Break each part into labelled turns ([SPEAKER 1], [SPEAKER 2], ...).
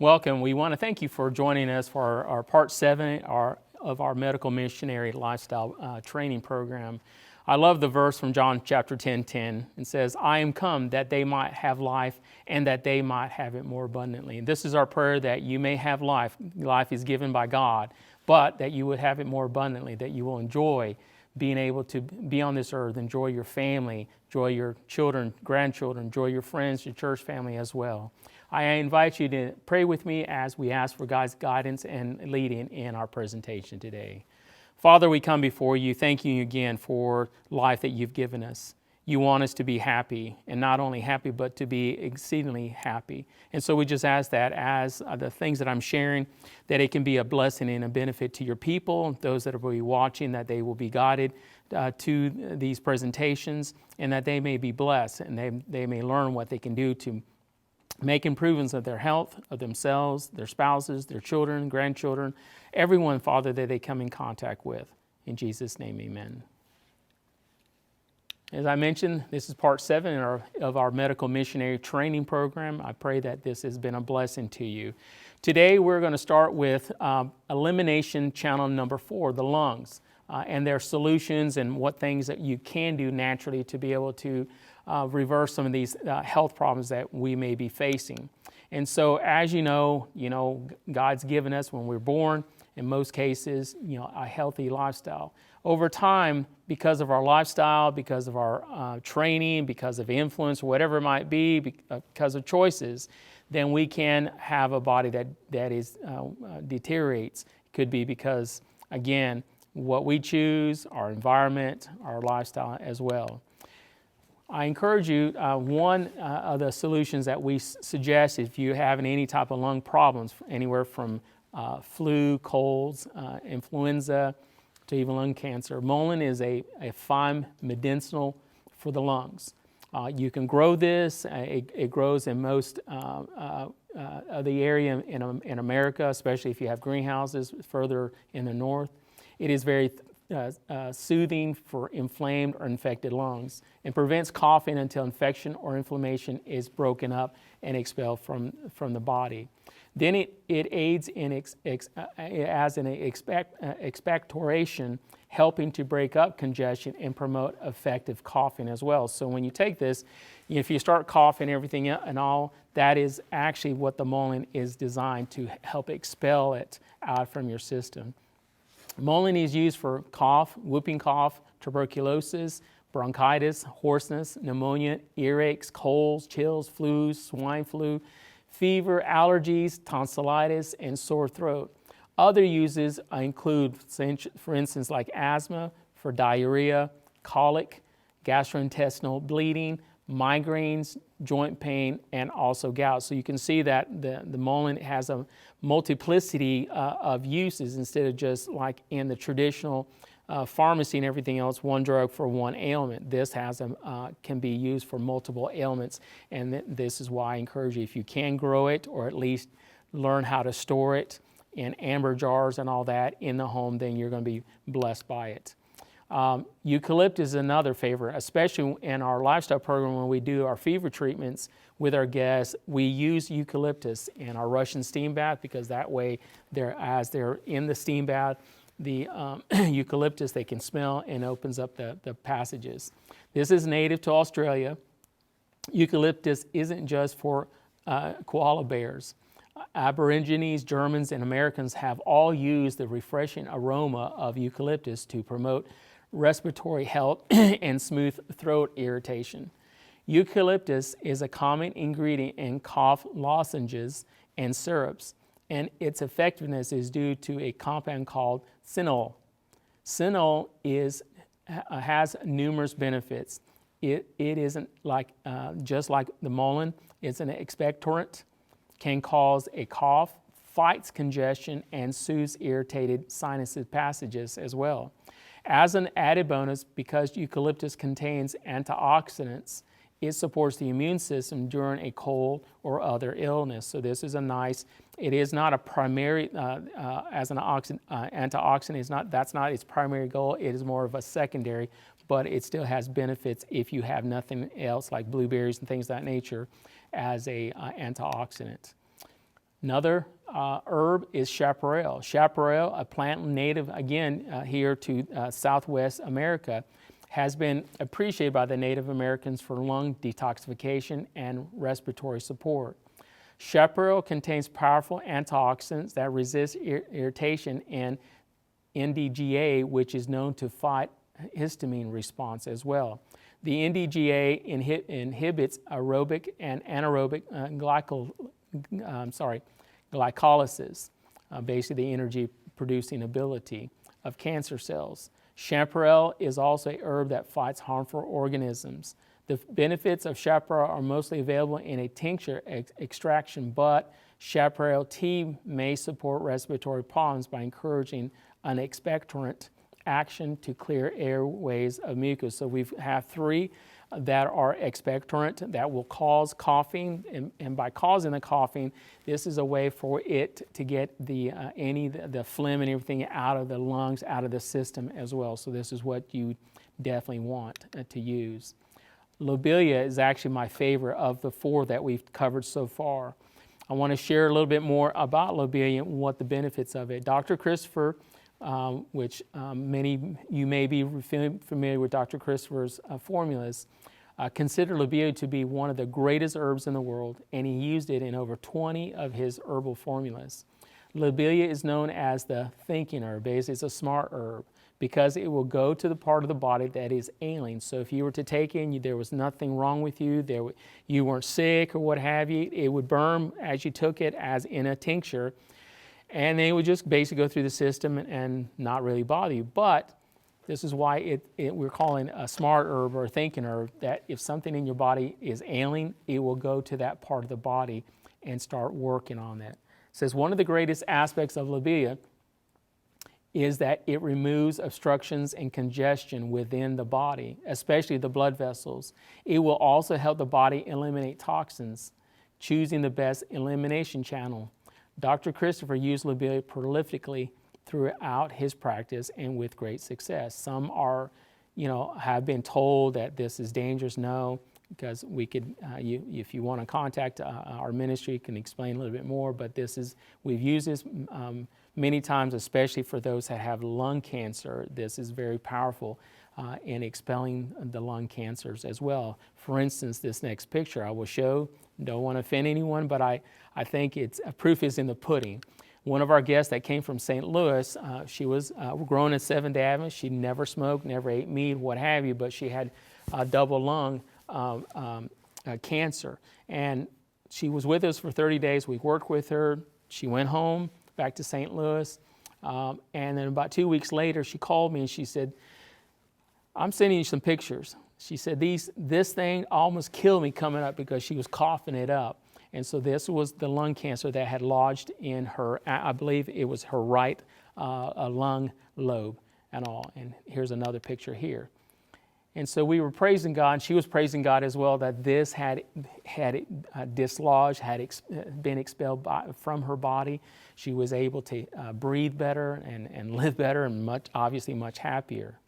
[SPEAKER 1] Welcome. We want to thank you for joining us for our Part 7 of our Medical Missionary Lifestyle Training Program. I love the verse from John chapter 10:10. It says, I am come that they might have life and that they might have it more abundantly. And this is our prayer, that you may have life. Life is given by God, but that you would have it more abundantly, that you will enjoy being able to be on this earth, enjoy your family, enjoy your children, grandchildren, enjoy your friends, your church family as well. I invite you to pray with me as we ask for God's guidance and leading in our presentation today. Father, we come before you, thanking you again for life that you've given us. You want us to be happy, and not only happy, but to be exceedingly happy. And so we just ask that as the things that I'm sharing, that it can be a blessing and a benefit to your people, those that will be watching, that they will be guided to these presentations, and that they may be blessed, and they may learn what they can do to make improvements of their health, of themselves, their spouses, their children, grandchildren, everyone, Father, that they come in contact with. In Jesus' name, amen. As I mentioned, this is part 7 of our medical missionary training program. I pray that this has been a blessing to you. Today, we're going to start with elimination channel number 4, the lungs, and their solutions and what things that you can do naturally to be able to reverse some of these health problems that we may be facing. And so, as you know, God's given us when we're born, in most cases, a healthy lifestyle. Over time, because of our lifestyle, because of our training, because of influence, whatever it might be, because of choices, then we can have a body that is deteriorates. It could be because, again, what we choose, our environment, our lifestyle as well. I encourage you, one of the solutions that we suggest if you have any type of lung problems, anywhere from flu, colds, influenza, to even lung cancer. Mullein is a fine medicinal for the lungs. You can grow this. It grows in most of the area in America, especially if you have greenhouses further in the north. It is very soothing for inflamed or infected lungs and prevents coughing until infection or inflammation is broken up and expelled from the body. Then it aids in as an expectoration, helping to break up congestion and promote effective coughing as well. So when you take this, if you start coughing everything and all, that is actually what the mullein is designed to help expel it out from your system. Mullein is used for cough, whooping cough, tuberculosis, bronchitis, hoarseness, pneumonia, earaches, colds, chills, flus, swine flu, fever, allergies, tonsillitis, and sore throat. Other uses include, for instance, like asthma, for diarrhea, colic, gastrointestinal bleeding, migraines, joint pain, and also gout. So you can see that the mullein has a multiplicity of uses instead of just like in the traditional pharmacy and everything else, one drug for one ailment. This can be used for multiple ailments, and this is why I encourage you, if you can grow it or at least learn how to store it in amber jars and all that in the home, then you're going to be blessed by it. Eucalyptus is another favorite, especially in our lifestyle program when we do our fever treatments with our guests. We use eucalyptus in our Russian steam bath because that way, as they're in the steam bath, the eucalyptus they can smell and opens up the passages. This is native to Australia. Eucalyptus isn't just for koala bears. Aborigines, Germans, and Americans have all used the refreshing aroma of eucalyptus to promote respiratory health and smooth throat irritation. Eucalyptus is a common ingredient in cough lozenges and syrups, and its effectiveness is due to a compound called cinnol. Cinnol has numerous benefits. It isn't just like the mullein. It's an expectorant, can cause a cough, fights congestion, and soothes irritated sinus passages as well. As an added bonus, because eucalyptus contains antioxidants, it supports the immune system during a cold or other illness. So this is it is not a primary, as an antioxidant, that's not its primary goal. It is more of a secondary, but it still has benefits if you have nothing else like blueberries and things of that nature as a antioxidant. Another herb is chaparral. Chaparral, a plant native, again, here to Southwest America, has been appreciated by the Native Americans for lung detoxification and respiratory support. Chaparral contains powerful antioxidants that resist irritation and NDGA, which is known to fight histamine response as well. The NDGA inhibits aerobic and anaerobic glycolysis, basically the energy producing ability of cancer cells. Chaparral is also a herb that fights harmful organisms. The benefits of chaparral are mostly available in a tincture extraction, but chaparral tea may support respiratory problems by encouraging an expectorant action to clear airways of mucus. So we have three that are expectorant that will cause coughing, and by causing the coughing, this is a way for it to get the phlegm and everything out of the lungs, out of the system as well. So this is what you definitely want to use. Lobelia is actually my favorite of the four that we've covered so far. I want to share a little bit more about lobelia and what the benefits of it. Dr. Christopher, which many you may be familiar with Dr. Christopher's formulas, considered lobelia to be one of the greatest herbs in the world, and he used it in over 20 of his herbal formulas. Lobelia is known as the thinking herb. Basically, it's a smart herb because it will go to the part of the body that is ailing. So if you were to take it and there was nothing wrong with you, you weren't sick or what have you, it would burn as you took it as in a tincture, and they would just basically go through the system and not really bother you. But this is why we're calling a smart herb or a thinking herb, that if something in your body is ailing, it will go to that part of the body and start working on that. It says one of the greatest aspects of lobelia is that it removes obstructions and congestion within the body, especially the blood vessels. It will also help the body eliminate toxins, choosing the best elimination channel. Dr. Christopher used lobelia prolifically throughout his practice and with great success. Some are, have been told that this is dangerous. No, because we could, if you want to contact our ministry, can explain a little bit more, but we've used this many times, especially for those that have lung cancer. This is very powerful in expelling the lung cancers as well. For instance, this next picture I will show, don't want to offend anyone, but I think proof is in the pudding. One of our guests that came from St. Louis, she was grown in 7th Avenue. She never smoked, never ate meat, what have you, but she had double lung cancer. And she was with us for 30 days. We worked with her. She went home, back to St. Louis. And then about 2 weeks later, she called me and she said, I'm sending you some pictures. She said, this thing almost killed me coming up because she was coughing it up. And so this was the lung cancer that had lodged in her, I believe it was her right lung lobe and all. And here's another picture here. And so we were praising God, and she was praising God as well, that this had dislodged, had been expelled from her body. She was able to breathe better and live better and obviously much happier.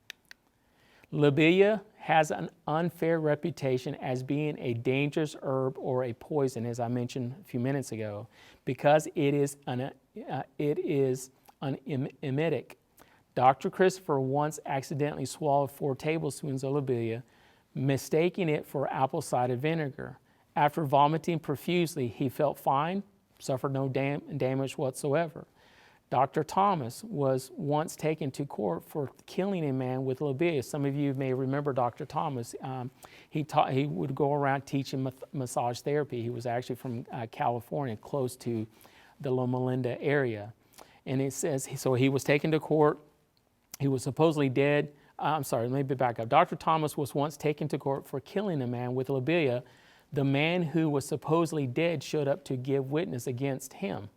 [SPEAKER 1] Lobelia has an unfair reputation as being a dangerous herb or a poison, as I mentioned a few minutes ago, because it is an emetic. Dr. Christopher once accidentally swallowed 4 tablespoons of lobelia, mistaking it for apple cider vinegar. After vomiting profusely, he felt fine, suffered no damage whatsoever. Dr. Thomas was once taken to court for killing a man with lobelia. Some of you may remember Dr. Thomas. He would go around teaching massage therapy. He was actually from California, close to the Loma Linda area. And it says, so he was taken to court. He was supposedly dead. Let me back up. Dr. Thomas was once taken to court for killing a man with lobelia. The man who was supposedly dead showed up to give witness against him.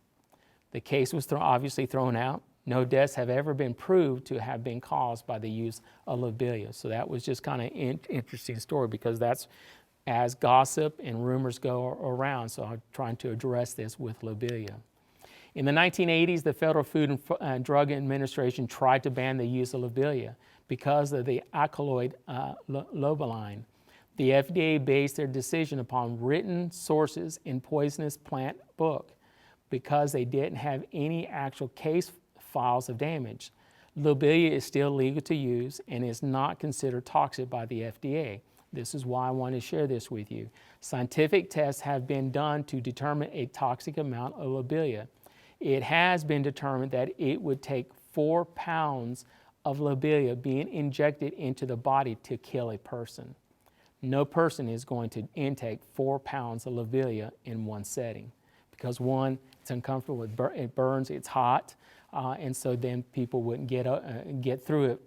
[SPEAKER 1] The case was obviously thrown out. No deaths have ever been proved to have been caused by the use of lobelia. So that was just kind of an interesting story, because that's as gossip and rumors go around. So I'm trying to address this with lobelia. In the 1980s, the Federal Food and Drug Administration tried to ban the use of lobelia because of the alkaloid lobeline. The FDA based their decision upon written sources in Poisonous Plant book. because they didn't have any actual case files of damage. Lobelia is still legal to use and is not considered toxic by the FDA. This is why I want to share this with you. Scientific tests have been done to determine a toxic amount of lobelia. It has been determined that it would take 4 pounds of lobelia being injected into the body to kill a person. No person is going to intake 4 pounds of lobelia in one setting because one, it's uncomfortable, it burns, it's hot, and so then people wouldn't get through it.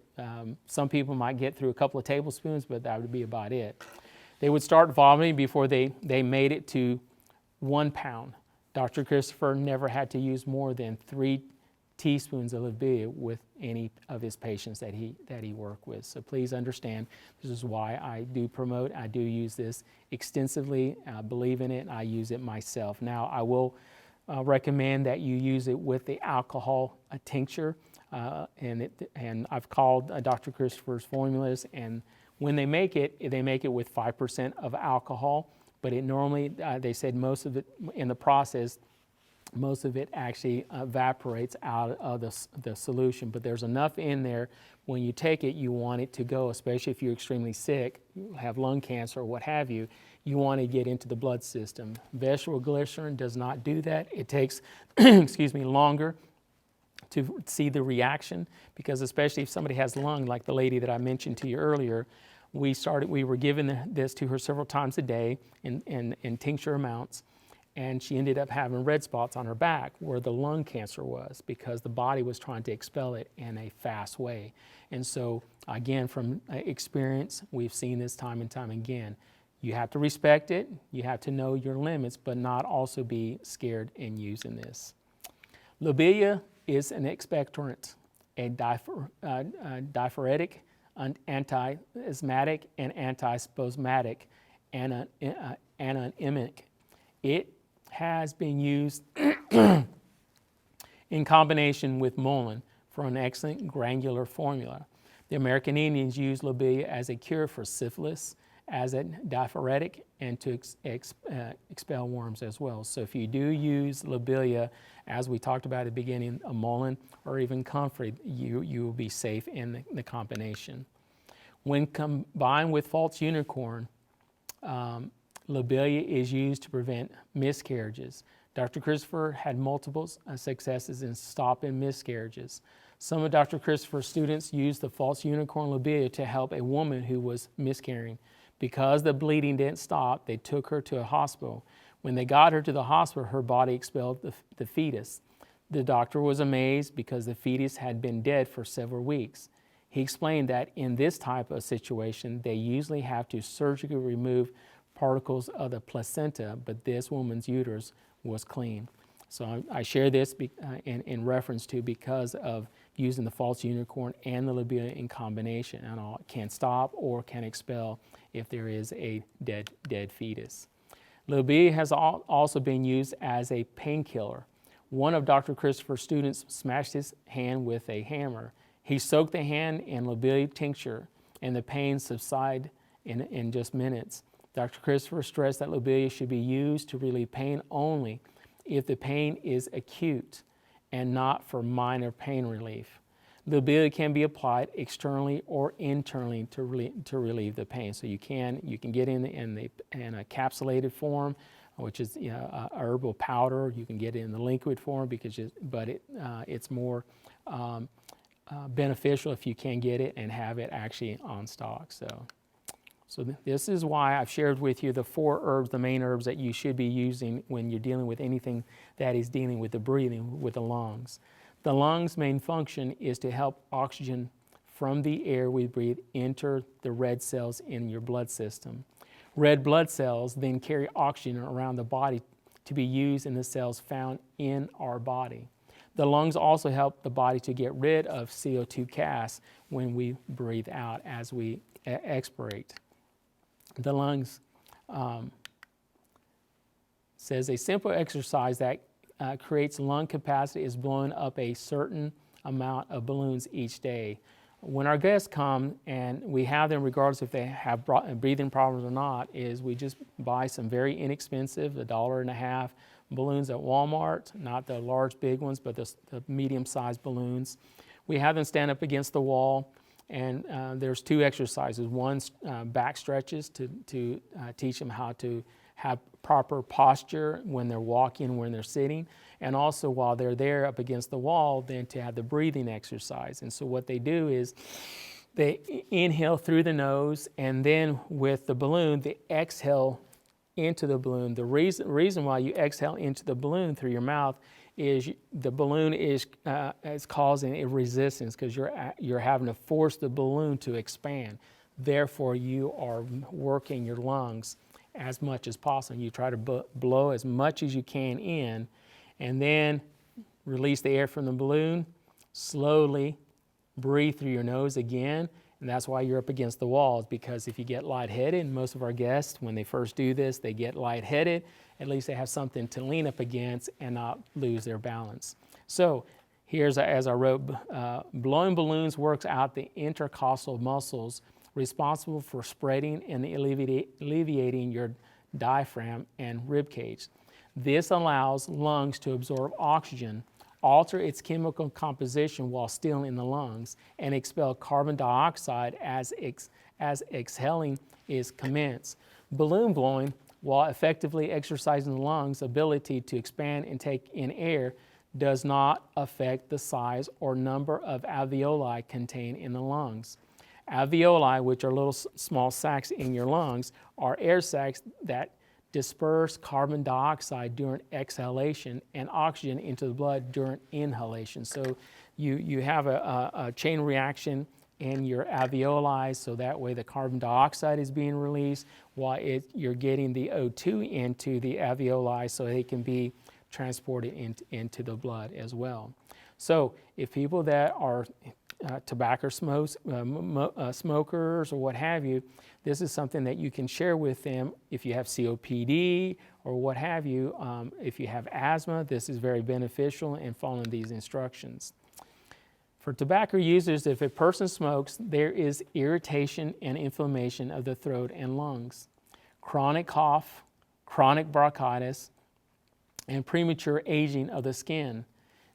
[SPEAKER 1] Some people might get through a couple of tablespoons, but that would be about it. They would start vomiting before they made it to 1 pound. Dr. Christopher never had to use more than 3 teaspoons of lobelia with any of his patients that he worked with. So please understand, this is why I do promote, I do use this extensively, I believe in it, I use it myself. Now I will recommend that you use it with the alcohol tincture, and I've called Dr. Christopher's formulas, and when they make it with 5% of alcohol, but it normally, they said most of it in the process, most of it actually evaporates out of the solution, but there's enough in there. When you take it, you want it to go, especially if you're extremely sick, you have lung cancer or what have you, you want to get into the blood system. Vegetable glycerin does not do that. It takes, excuse me, longer to see the reaction, because especially if somebody has lung, like the lady that I mentioned to you earlier, we were giving this to her several times a day in tincture amounts, and she ended up having red spots on her back where the lung cancer was, because the body was trying to expel it in a fast way. And so again, from experience, we've seen this time and time again. You have to respect it, you have to know your limits, but not also be scared in using this. Lobelia is an expectorant, a diaphoretic, an anti-asthmatic, and antispasmodic, and an emetic. It has been used in combination with Mullen for an excellent granular formula. The American Indians used lobelia as a cure for syphilis, as a diaphoretic, and to expel worms as well. So if you do use lobelia, as we talked about at the beginning, a Mullen or even comfrey, you will be safe in the combination. When combined with false unicorn, lobelia is used to prevent miscarriages. Dr. Christopher had multiple successes in stopping miscarriages. Some of Dr. Christopher's students used the false unicorn lobelia to help a woman who was miscarrying. Because the bleeding didn't stop, they took her to a hospital. When they got her to the hospital, her body expelled the fetus. The doctor was amazed because the fetus had been dead for several weeks. He explained that in this type of situation, they usually have to surgically remove particles of the placenta, but this woman's uterus was clean. So I share this in reference to, because of using the false unicorn and the lobelia in combination, and it can stop or can expel if there is a dead fetus. Lobelia has also been used as a painkiller. One of Dr. Christopher's students smashed his hand with a hammer. He soaked the hand in lobelia tincture, and the pain subsided in just minutes. Dr. Christopher stressed that lobelia should be used to relieve pain only if the pain is acute and not for minor pain relief. Lobelia can be applied externally or internally to relieve the pain. So you can get in a capsulated form, which is a herbal powder. You can get it in the liquid form, but it's more beneficial if you can get it and have it actually on stock. So this is why I've shared with you the 4 herbs, the main herbs that you should be using when you're dealing with anything that is dealing with the breathing, with the lungs. The lungs' main function is to help oxygen from the air we breathe enter the red cells in your blood system. Red blood cells then carry oxygen around the body to be used in the cells found in our body. The lungs also help the body to get rid of CO2 gas when we breathe out as we expirate. The lungs says a simple exercise that creates lung capacity is blowing up a certain amount of balloons each day. When our guests come, and we have them regardless if they have breathing problems or not, is we just buy some very inexpensive, $1.50 balloons at Walmart, not the large big ones, but the medium-sized balloons. We have them stand up against the wall, and there's 2 exercises. One's back stretches to teach them how to have proper posture when they're walking, when they're sitting, and also while they're there up against the wall, then to have the breathing exercise. And so what they do is they inhale through the nose, and then with the balloon, they exhale into the balloon. The reason why you exhale into the balloon through your mouth is the balloon is causing a resistance, because you're having to force the balloon to expand. Therefore, you are working your lungs as much as possible. You try to blow as much as you can in, and then release the air from the balloon. Slowly breathe through your nose again, and that's why you're up against the walls, because if you get lightheaded, and most of our guests, when they first do this, they get lightheaded, at least they have something to lean up against and not lose their balance. So here's, as I wrote, blowing balloons works out the intercostal muscles responsible for spreading and alleviating your diaphragm and rib cage. This allows lungs to absorb oxygen, alter its chemical composition while still in the lungs, and expel carbon dioxide as exhaling is commenced. Balloon blowing, while effectively exercising the lungs' ability to expand and take in air, does not affect the size or number of alveoli contained in the lungs. Alveoli, which are little small sacs in your lungs, are air sacs that disperse carbon dioxide during exhalation and oxygen into the blood during inhalation. So you have a chain reaction in your alveoli, so that way the carbon dioxide is being released while you're getting the O2 into the alveoli, so they can be transported into the blood as well. So if people that are tobacco smokers or what have you, this is something that you can share with them. If you have COPD or what have you, if you have asthma, this is very beneficial in following these instructions. For tobacco users, if a person smokes, there is irritation and inflammation of the throat and lungs, chronic cough, chronic bronchitis, and premature aging of the skin.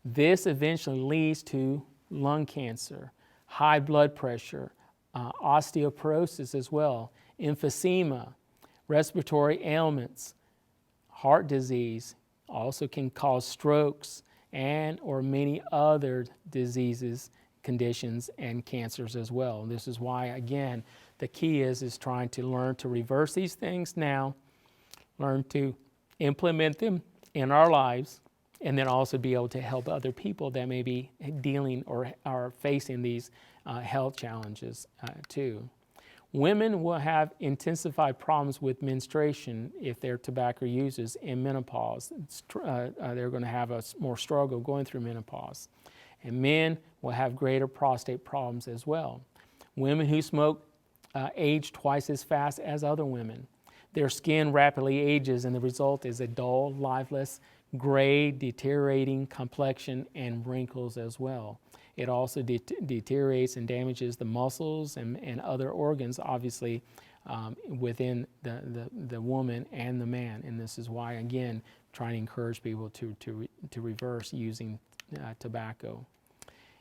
[SPEAKER 1] This eventually leads to lung cancer, high blood pressure, osteoporosis as well, emphysema, respiratory ailments, heart disease, also can cause strokes, and or many other diseases, conditions, and cancers as well. And this is why, again, the key is trying to learn to reverse these things now, learn to implement them in our lives, and then also be able to help other people that may be dealing or are facing these health challenges too. Women will have intensified problems with menstruation if they're tobacco users in menopause. They're going to have a more struggle going through menopause. And men will have greater prostate problems as well. Women who smoke age twice as fast as other women. Their skin rapidly ages, and the result is a dull, lifeless, gray, deteriorating complexion and wrinkles as well. It also deteriorates and damages the muscles and other organs, obviously, within the woman and the man. And this is why, again, trying to encourage people to reverse using tobacco.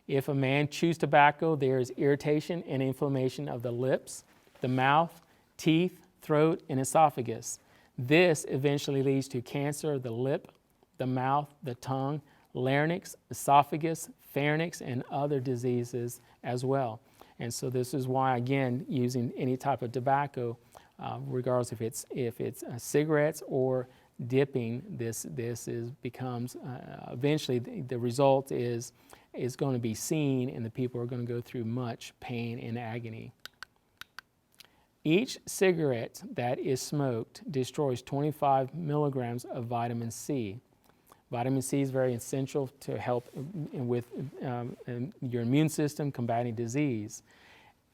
[SPEAKER 1] If a man chews tobacco, there is irritation and inflammation of the lips, the mouth, teeth, throat, and esophagus. This eventually leads to cancer of the lip, the mouth, the tongue, larynx, esophagus, pharynx, and other diseases as well. And so this is why, again, using any type of tobacco, regardless if it's cigarettes or dipping, this becomes eventually the result is going to be seen, and the people are going to go through much pain and agony. Each cigarette that is smoked destroys 25 milligrams of vitamin C. Vitamin C is very essential to help with your immune system combating disease.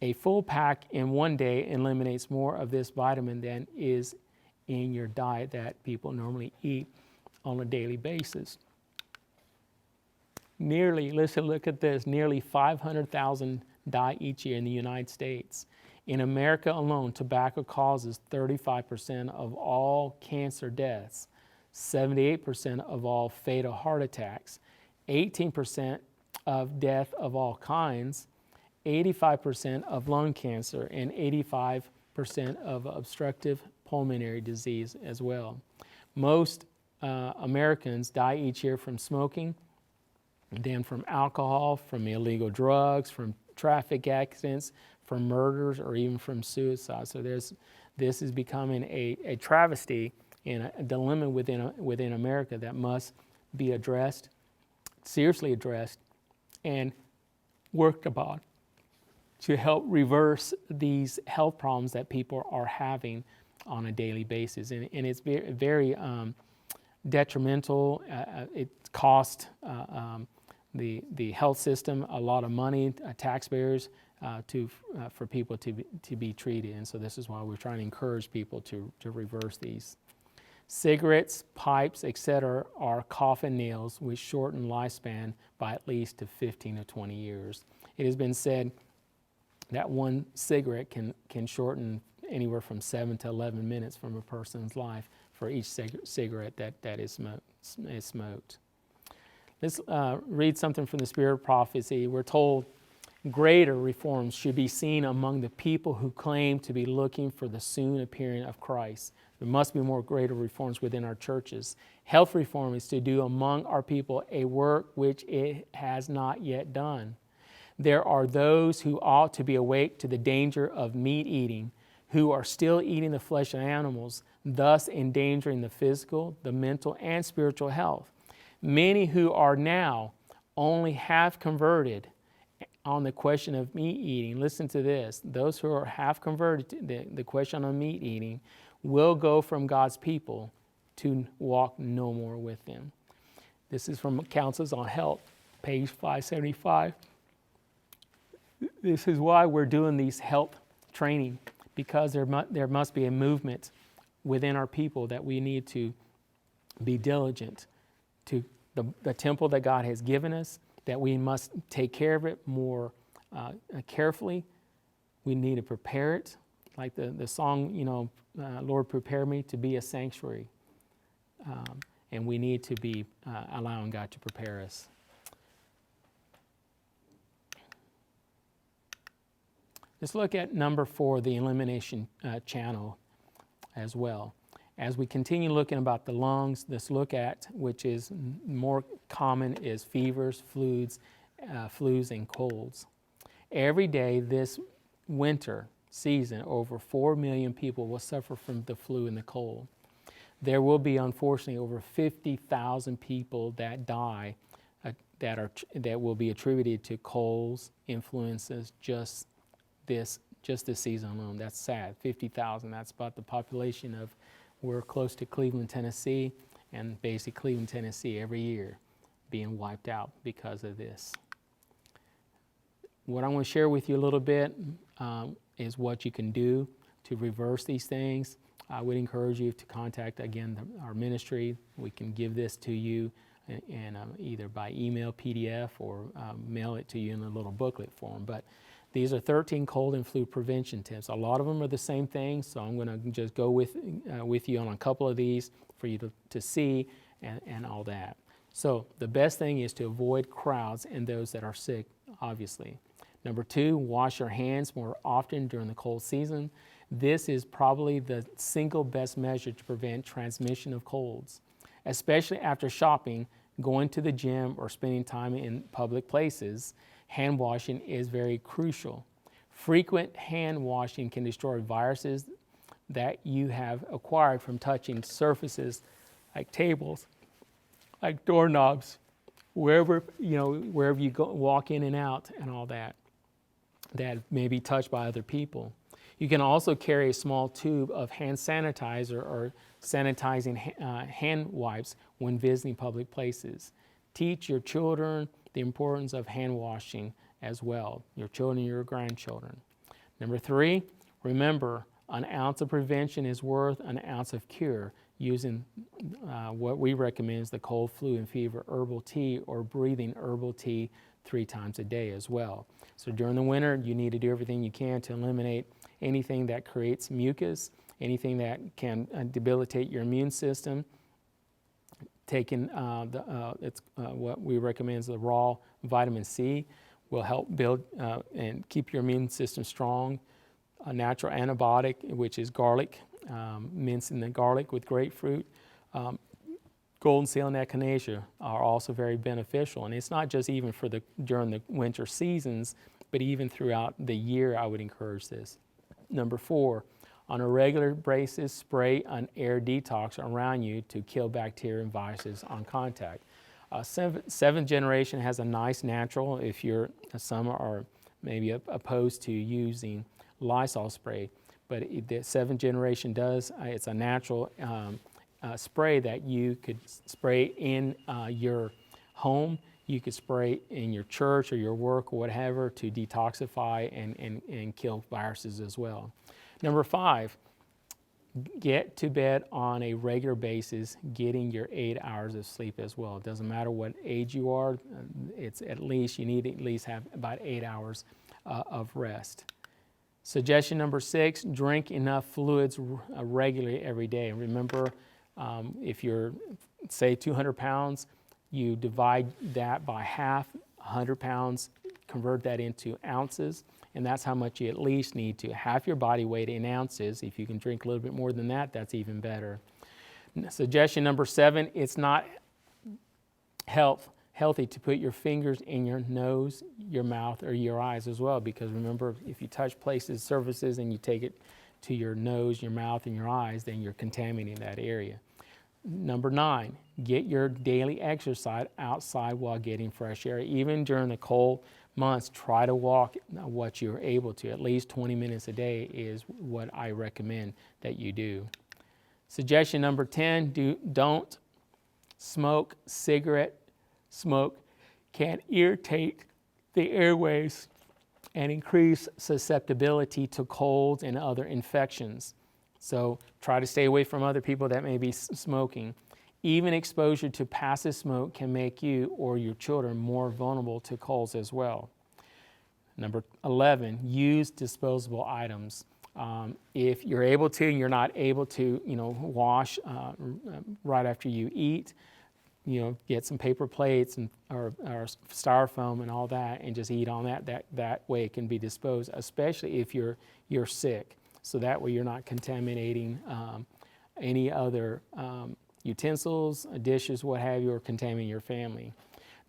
[SPEAKER 1] A full pack in one day eliminates more of this vitamin than is in your diet that people normally eat on a daily basis. Look at this, nearly 500,000 die each year in the United States. In America alone, tobacco causes 35% of all cancer deaths. 78% of all fatal heart attacks, 18% of death of all kinds, 85% of lung cancer, and 85% of obstructive pulmonary disease as well. Most Americans die each year from smoking, then from alcohol, from illegal drugs, from traffic accidents, from murders, or even from suicide. So this is becoming a travesty and a dilemma within America that must be addressed, seriously addressed, and worked upon to help reverse these health problems that people are having on a daily basis. And it's very detrimental. It costs the health system a lot of money, taxpayers, for people to be treated. And so this is why we're trying to encourage people to reverse these. Cigarettes, pipes, etc. are coffin nails which shorten lifespan by at least to 15 to 20 years. It has been said that one cigarette can shorten anywhere from 7 to 11 minutes from a person's life for each cigarette that is smoked. Let's read something from the Spirit of Prophecy. We're told greater reforms should be seen among the people who claim to be looking for the soon appearing of Christ. There must be more greater reforms within our churches. Health reform is to do among our people a work which it has not yet done. There are those who ought to be awake to the danger of meat eating, who are still eating the flesh of animals, thus endangering the physical, the mental, and spiritual health. Many who are now only half converted on the question of meat eating, listen to this, those who are half converted to the question on meat eating will go from God's people to walk no more with them. This is from Counsels on Health, page 575. This is why we're doing these health training, because there must be a movement within our people that we need to be diligent to the temple that God has given us, that we must take care of it more carefully. We need to prepare it. Like the song, Lord, prepare me to be a sanctuary. And we need to be allowing God to prepare us. Let's look at number 4, the elimination channel as well. As we continue looking about the lungs, let's look at, which is more common, is fevers, flus, and colds. Every day this winter season, over 4 million people will suffer from the flu and the cold. There will be, unfortunately, over 50,000 people that die that will be attributed to colds, influenzas, just this season alone. That's sad. 50,000. That's about the population of, we're close to Cleveland, Tennessee, and basically Cleveland, Tennessee every year being wiped out because of this. What I want to share with you a little bit is what you can do to reverse these things. I would encourage you to contact, again, our ministry. We can give this to you and either by email, PDF, or mail it to you in a little booklet form. But these are 13 cold and flu prevention tips. A lot of them are the same thing, so I'm going to just go with you on a couple of these for you to see and all that. So the best thing is to avoid crowds and those that are sick, obviously. Number 2, wash your hands more often during the cold season. This is probably the single best measure to prevent transmission of colds, especially after shopping, going to the gym, or spending time in public places. Hand washing is very crucial. Frequent hand washing can destroy viruses that you have acquired from touching surfaces like tables, like doorknobs, wherever you go, walk in and out and all that may be touched by other people. You can also carry a small tube of hand sanitizer or sanitizing hand wipes when visiting public places. Teach your children the importance of hand washing as well, your children and your grandchildren. Number 3, remember, an ounce of prevention is worth an ounce of cure, using what we recommend is the cold, flu, and fever herbal tea, or breathing herbal tea 3 times a day as well. So during the winter, you need to do everything you can to eliminate anything that creates mucus, anything that can debilitate your immune system, taking what we recommend is the raw vitamin C will help build and keep your immune system strong. A natural antibiotic, which is garlic, mincing the garlic with grapefruit. Golden seal and echinacea are also very beneficial, and it's not just even for during the winter seasons, but even throughout the year I would encourage this. Number 4, on a regular basis, spray an air detox around you to kill bacteria and viruses on contact. Seventh generation has a nice natural, if some are maybe opposed to using Lysol spray, but the 7th generation does, it's a natural spray that you could spray in your home. You could spray in your church or your work or whatever to detoxify and kill viruses as well. Number 5, get to bed on a regular basis, getting your 8 hours of sleep as well. It doesn't matter what age you are, you need to at least have about 8 hours of rest. Suggestion number 6, drink enough fluids regularly every day. Remember, if you're, say, 200 pounds, you divide that by half, 100 pounds, convert that into ounces, and that's how much you at least need to. Half your body weight in ounces. If you can drink a little bit more than that, that's even better. Suggestion number 7, it's not healthy to put your fingers in your nose, your mouth, or your eyes as well, because remember, if you touch places, surfaces, and you take it to your nose, your mouth, and your eyes, then you're contaminating that area. Number 9, get your daily exercise outside while getting fresh air. Even during the cold months, try to walk what you're able to. At least 20 minutes a day is what I recommend that you do. Suggestion number 10, don't smoke. Cigarette smoke can irritate the airways and increase susceptibility to colds and other infections. So try to stay away from other people that may be smoking. Even exposure to passive smoke can make you or your children more vulnerable to colds as well. Number 11, use disposable items. If you're able to and you're not able to, wash right after you eat, get some paper plates or styrofoam and all that, and just eat on that. That way it can be disposed, especially if you're sick. So that way you're not contaminating any other utensils, dishes, what have you, or contaminating your family.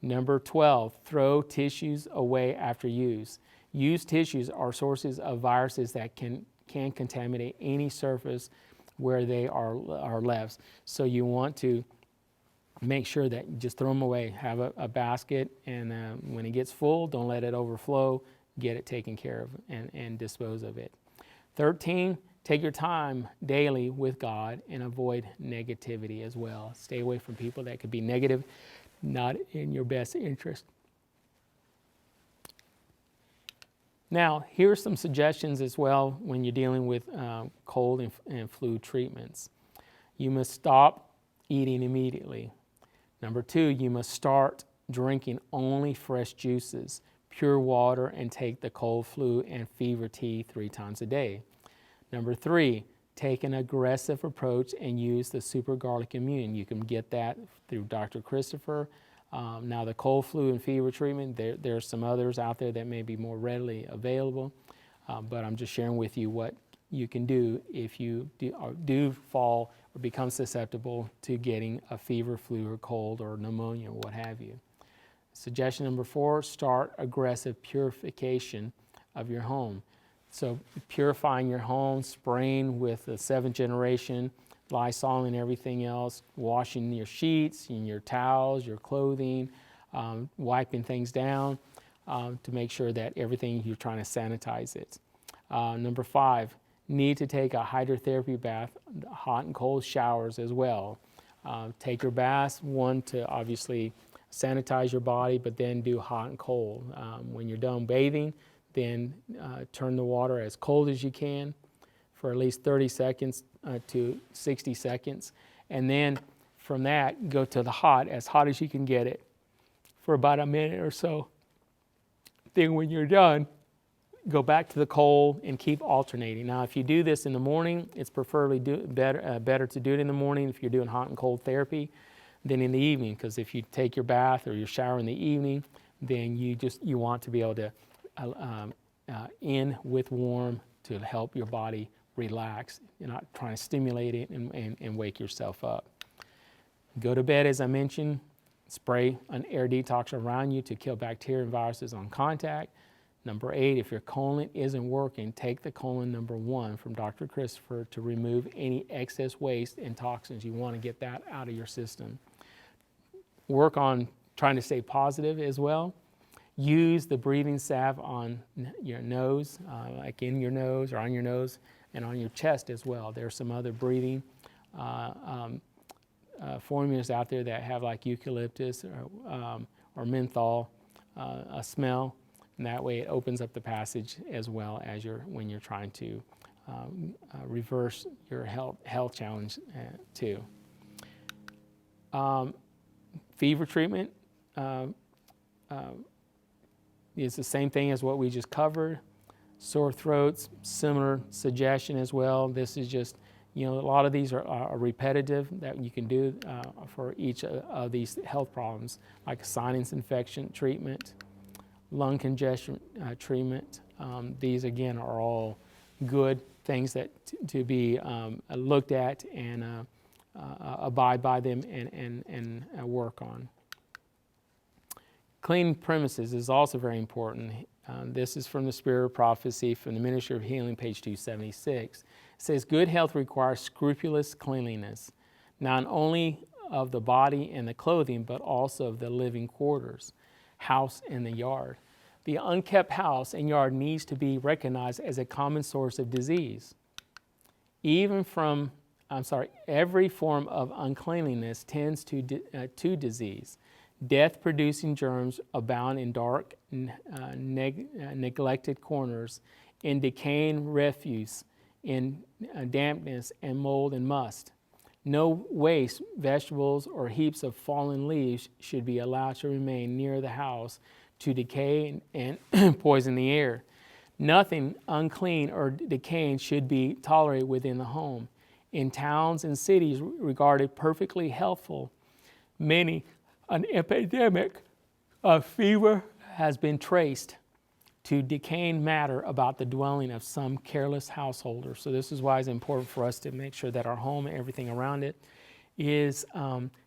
[SPEAKER 1] Number 12, throw tissues away after use. Used tissues are sources of viruses that can contaminate any surface where they are left. So you want to make sure that you just throw them away. Have a basket, and when it gets full, don't let it overflow. Get it taken care of and dispose of it. 13, take your time daily with God and avoid negativity as well. Stay away from people that could be negative, not in your best interest. Now, here are some suggestions as well when you're dealing with cold and flu treatments. You must stop eating immediately. Number 2, you must start drinking only fresh juices, pure water, and take the cold, flu, and fever tea 3 times a day. Number 3, take an aggressive approach and use the Super Garlic Immune. You can get that through Dr. Christopher. Now the cold, flu, and fever treatment, there are some others out there that may be more readily available, but I'm just sharing with you what you can do if you do fall or become susceptible to getting a fever, flu, or cold, or pneumonia, or what have you. Suggestion number 4, start aggressive purification of your home. So purifying your home, spraying with the 7th generation, Lysol and everything else, washing your sheets and your towels, your clothing, wiping things down to make sure that everything you're trying to sanitize it. Number 5, need to take a hydrotherapy bath, hot and cold showers as well. Take your baths, one to obviously sanitize your body, but then do hot and cold. When you're done bathing, then turn the water as cold as you can for at least 30 seconds to 60 seconds. And then from that, go to the hot, as hot as you can get it, for about a minute or so. Then when you're done, go back to the cold and keep alternating. Now, if you do this in the morning, it's preferably better to do it in the morning if you're doing hot and cold therapy. than in the evening, because if you take your bath or your shower in the evening, then you want to be able to in with warm to help your body relax. You're not trying to stimulate it and wake yourself up. Go to bed, as I mentioned. Spray an air detox around you to kill bacteria and viruses on contact. Number 8, if your colon isn't working, take the colon number 1 from Dr. Christopher to remove any excess waste and toxins. You want to get that out of your system. Work on trying to stay positive as well. Use the breathing salve on your nose, like in your nose or on your nose, and on your chest as well. There are some other breathing formulas out there that have like eucalyptus or menthol, a smell, and that way it opens up the passage as well as when you're trying to reverse your health challenge too. Fever treatment is the same thing as what we just covered. Sore throats, similar suggestion as well. This is just, a lot of these are repetitive that you can do for each of these health problems, like sinus infection treatment, lung congestion treatment. These again are all good things that to be looked at and abide by them and work on. Clean premises is also very important. This is from the Spirit of Prophecy from the Ministry of Healing, page 276. It says, good health requires scrupulous cleanliness, not only of the body and the clothing, but also of the living quarters, house and the yard. The unkept house and yard needs to be recognized as a common source of disease. Every form of uncleanliness tends to disease. Death-producing germs abound in dark, neglected corners, in decaying refuse, in dampness and mold and must. No waste, vegetables, or heaps of fallen leaves should be allowed to remain near the house to decay and poison the air. Nothing unclean or decaying should be tolerated within the home. In towns and cities regarded perfectly healthful, an epidemic of fever has been traced to decaying matter about the dwelling of some careless householder. So this is why it's important for us to make sure that our home and everything around it is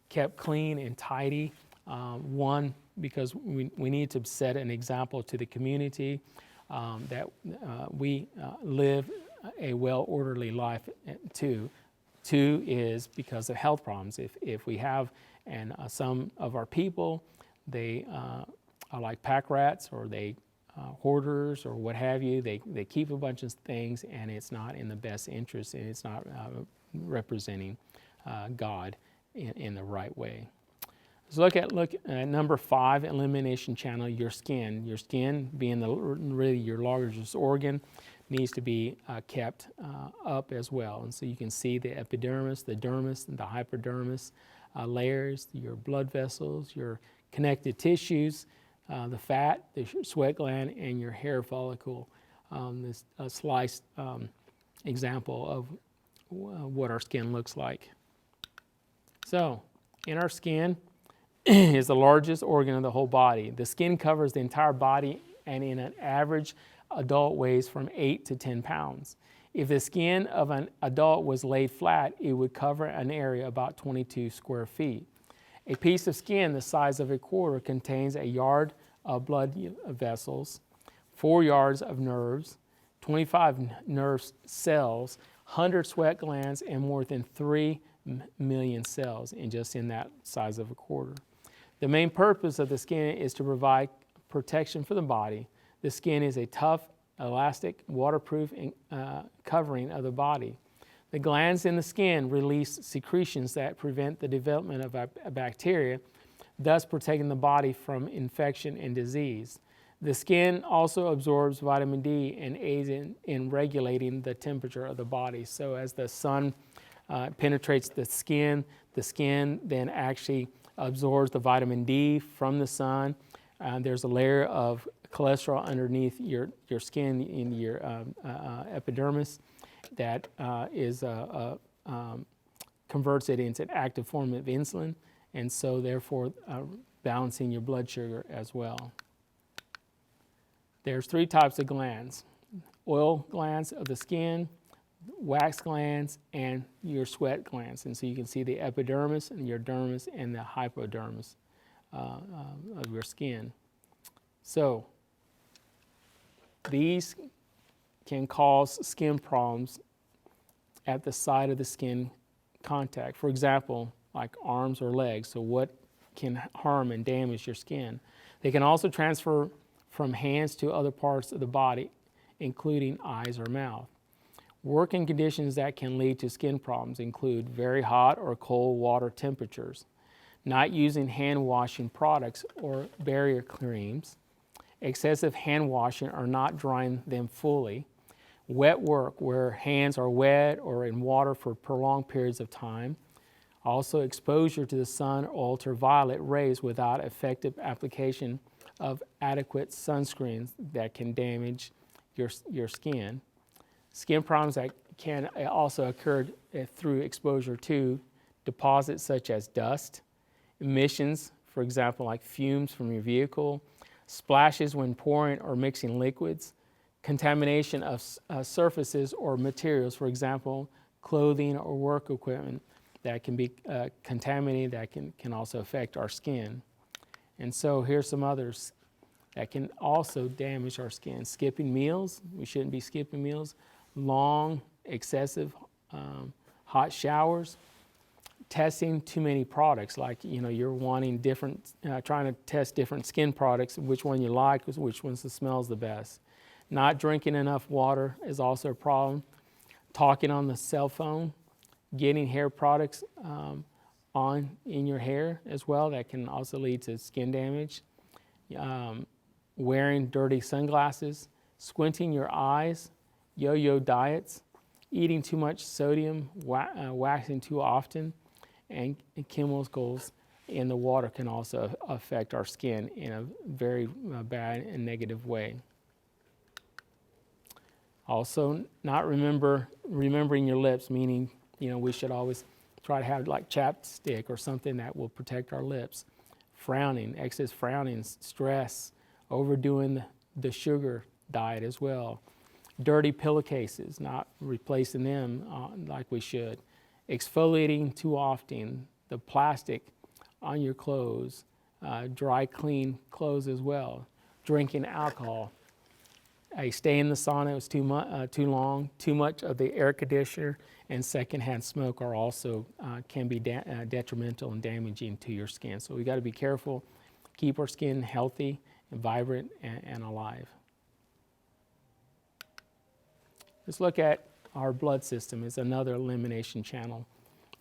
[SPEAKER 1] kept clean and tidy. One, because we need to set an example to the community that we live a well-orderly life too. 2 is because of health problems. If we have, and some of our people, they are like pack rats, or they hoarders or what have you, they keep a bunch of things and it's not in the best interest, and it's not representing God in the right way. So look at number 5, elimination channel, your skin. Your skin, being really your largest organ, needs to be kept up as well. And so you can see the epidermis, the dermis, and the hypodermis layers, your blood vessels, your connective tissues, the fat, the sweat gland, and your hair follicle. This sliced example of what our skin looks like. So, in our skin is the largest organ of the whole body. The skin covers the entire body, and in an average adult weighs from 8 to 10 pounds. If the skin of an adult was laid flat, it would cover an area about 22 square feet. A piece of skin the size of a quarter contains a yard of blood vessels, 4 yards of nerves, 25 nerve cells, 100 sweat glands, and more than 3 million cells in that size of a quarter. The main purpose of the skin is to provide protection for the body. The skin is a tough, elastic, waterproof covering of the body. The glands in the skin release secretions that prevent the development of bacteria, thus protecting the body from infection and disease. The skin also absorbs vitamin D and aids in regulating the temperature of the body. So as the sun penetrates the skin then actually absorbs the vitamin D from the sun. There's a layer of cholesterol underneath your skin in your epidermis that converts it into an active form of insulin, and so therefore balancing your blood sugar as well. There's 3 types of glands: oil glands of the skin, wax glands, and your sweat glands. And so you can see the epidermis and your dermis and the hypodermis of your skin. So these can cause skin problems at the site of the skin contact. For example, like arms or legs. So what can harm and damage your skin? They can also transfer from hands to other parts of the body, including eyes or mouth. Working conditions that can lead to skin problems include very hot or cold water temperatures, not using hand washing products or barrier creams, excessive hand washing or not drying them fully, wet work where hands are wet or in water for prolonged periods of time, also exposure to the sun or ultraviolet rays without effective application of adequate sunscreens that can damage your skin. Skin problems that can also occur through exposure to deposits such as dust, emissions, for example, like fumes from your vehicle, splashes when pouring or mixing liquids, contamination of surfaces or materials, for example, clothing or work equipment that can be contaminated, that can also affect our skin. And so here's some others that can also damage our skin. Skipping meals, we shouldn't be skipping meals. Long, excessive hot showers. Testing too many products, like you're wanting different, trying to test different skin products, which one you like, which one smells the best. Not drinking enough water is also a problem. Talking on the cell phone, getting hair products in your hair as well, that can also lead to skin damage. Wearing dirty sunglasses, squinting your eyes, yo-yo diets, eating too much sodium, waxing too often, and chemicals in the water can also affect our skin in a very bad and negative way. Also, not remembering your lips, meaning we should always try to have like chapstick or something that will protect our lips. Frowning, excess frowning, stress, overdoing the sugar diet as well. Dirty pillowcases, not replacing them like we should. Exfoliating too often, the plastic on your clothes, dry, clean clothes as well. Drinking alcohol. A stay in the sauna was too long, too much of the air conditioner, and secondhand smoke are also can be detrimental and damaging to your skin. So we got to be careful, keep our skin healthy and vibrant and alive. Let's look at our blood system. It's another elimination channel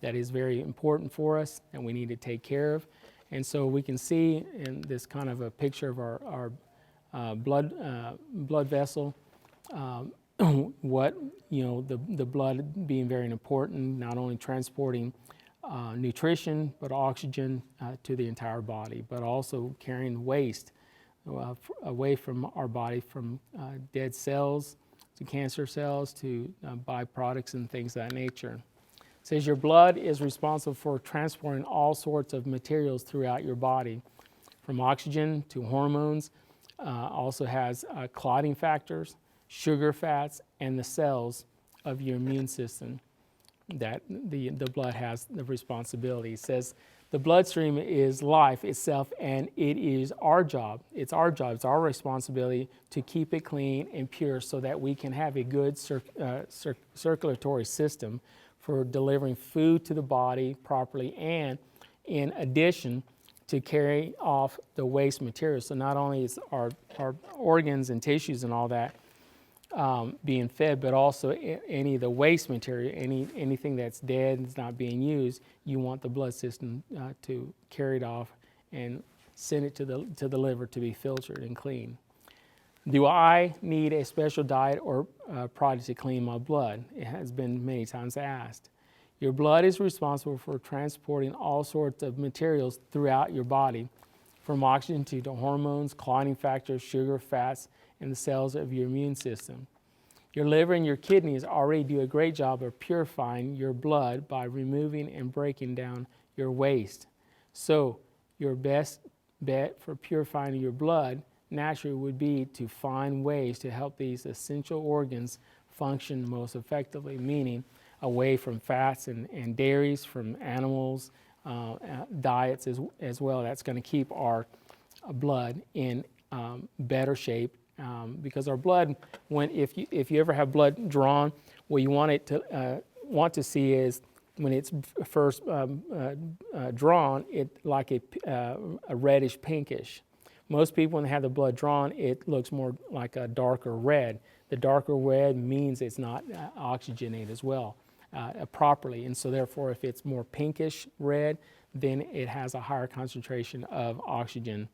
[SPEAKER 1] that is very important for us and we need to take care of. And so we can see in this kind of a picture of our blood vessel, what the blood being very important, not only transporting nutrition but oxygen to the entire body, but also carrying waste away from our body, from dead cells to cancer cells to byproducts and things of that nature. It says your blood is responsible for transporting all sorts of materials throughout your body, from oxygen to hormones. Also has clotting factors, sugar fats, and the cells of your immune system that the blood has the responsibility. It says the bloodstream is life itself, and it is our job. It's our job. It's our responsibility to keep it clean and pure so that we can have a good circulatory system for delivering food to the body properly, and in addition to carry off the waste material. So not only is our organs and tissues and all that being fed, but also any of the waste material, anything that's dead and is not being used, you want the blood system to carry it off and send it to the liver to be filtered and clean. Do I need a special diet or product to clean my blood? It has been many times asked. Your blood is responsible for transporting all sorts of materials throughout your body, from oxygen to the hormones, clotting factors, sugar, fats, and the cells of your immune system. Your liver and your kidneys already do a great job of purifying your blood by removing and breaking down your waste. So your best bet for purifying your blood naturally would be to find ways to help these essential organs function most effectively, meaning away from fats and dairies from animals, diets as well. That's going to keep our blood in better shape, because our blood, if you ever have blood drawn, what you want to see is when it's first drawn, it like a reddish pinkish. Most people, when they have the blood drawn, it looks more like a darker red. The darker red means it's not oxygenated as well properly, and so therefore if it's more pinkish red, then it has a higher concentration of oxygen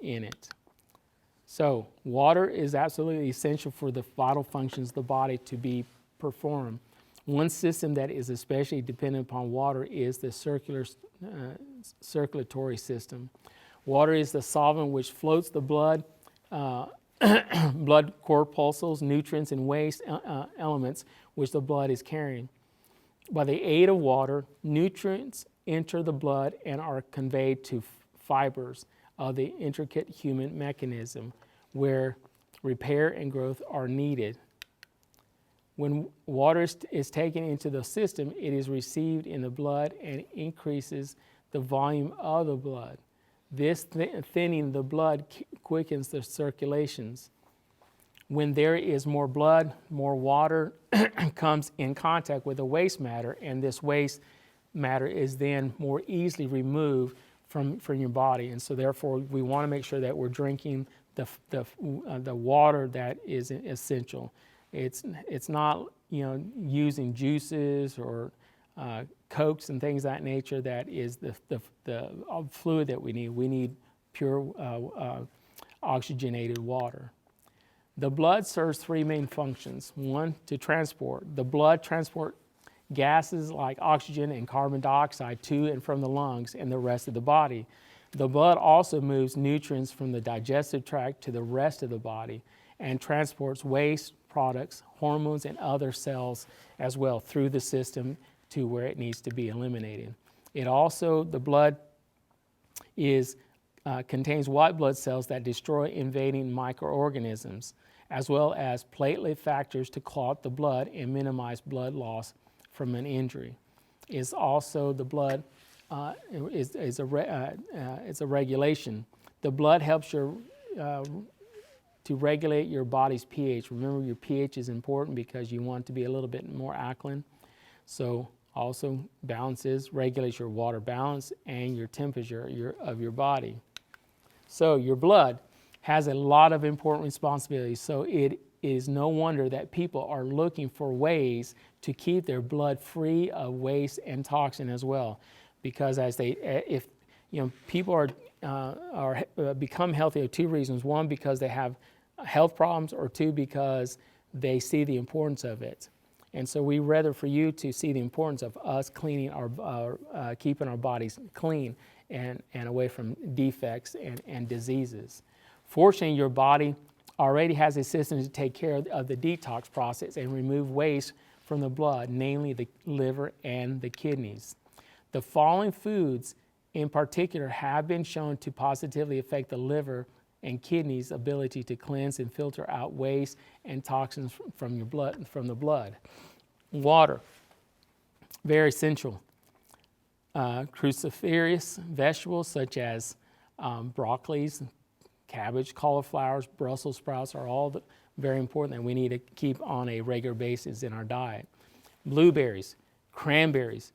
[SPEAKER 1] in it. So water is absolutely essential for the vital functions of the body to be performed. One system that is especially dependent upon water is the circulatory system. Water is the solvent which floats the blood, blood corpuscles, nutrients, and waste elements which the blood is carrying. By the aid of water, nutrients enter the blood and are conveyed to fibers of the intricate human mechanism where repair and growth are needed. When water is taken into the system, it is received in the blood and increases the volume of the blood. This thinning the blood quickens the circulations. When there is more blood, more water comes in contact with the waste matter, and this waste matter is then more easily removed from your body. And so therefore we want to make sure that we're drinking the water that is essential. It's not using juices or Cokes and things of that nature. That is the fluid that we need. We need pure oxygenated water. The blood serves three main functions. One, to transport. The blood transport gases like oxygen and carbon dioxide to and from the lungs and the rest of the body. The blood also moves nutrients from the digestive tract to the rest of the body and transports waste products, hormones, and other cells as well through the system to where it needs to be eliminated. The blood contains white blood cells that destroy invading microorganisms, as well as platelet factors to clot the blood and minimize blood loss from an injury. The blood is a regulation. The blood helps to regulate your body's pH. Remember, your pH is important because you want it to be a little bit more alkaline. So also regulates your water balance and your temperature of your body. So your blood has a lot of important responsibilities. So it is no wonder that people are looking for ways to keep their blood free of waste and toxin as well. Because people are become healthy for two reasons. One, because they have health problems, or two, because they see the importance of it. And so we rather for you to see the importance of us cleaning keeping our bodies clean and away from defects and diseases. Fortunately, your body already has a system to take care of the detox process and remove waste from the blood, namely the liver and the kidneys. The following foods in particular have been shown to positively affect the liver and kidneys' ability to cleanse and filter out waste and toxins from the blood. Water, very essential. Cruciferous vegetables such as broccolis, cabbage, cauliflowers, Brussels sprouts are all very important, and we need to keep on a regular basis in our diet. Blueberries, cranberries,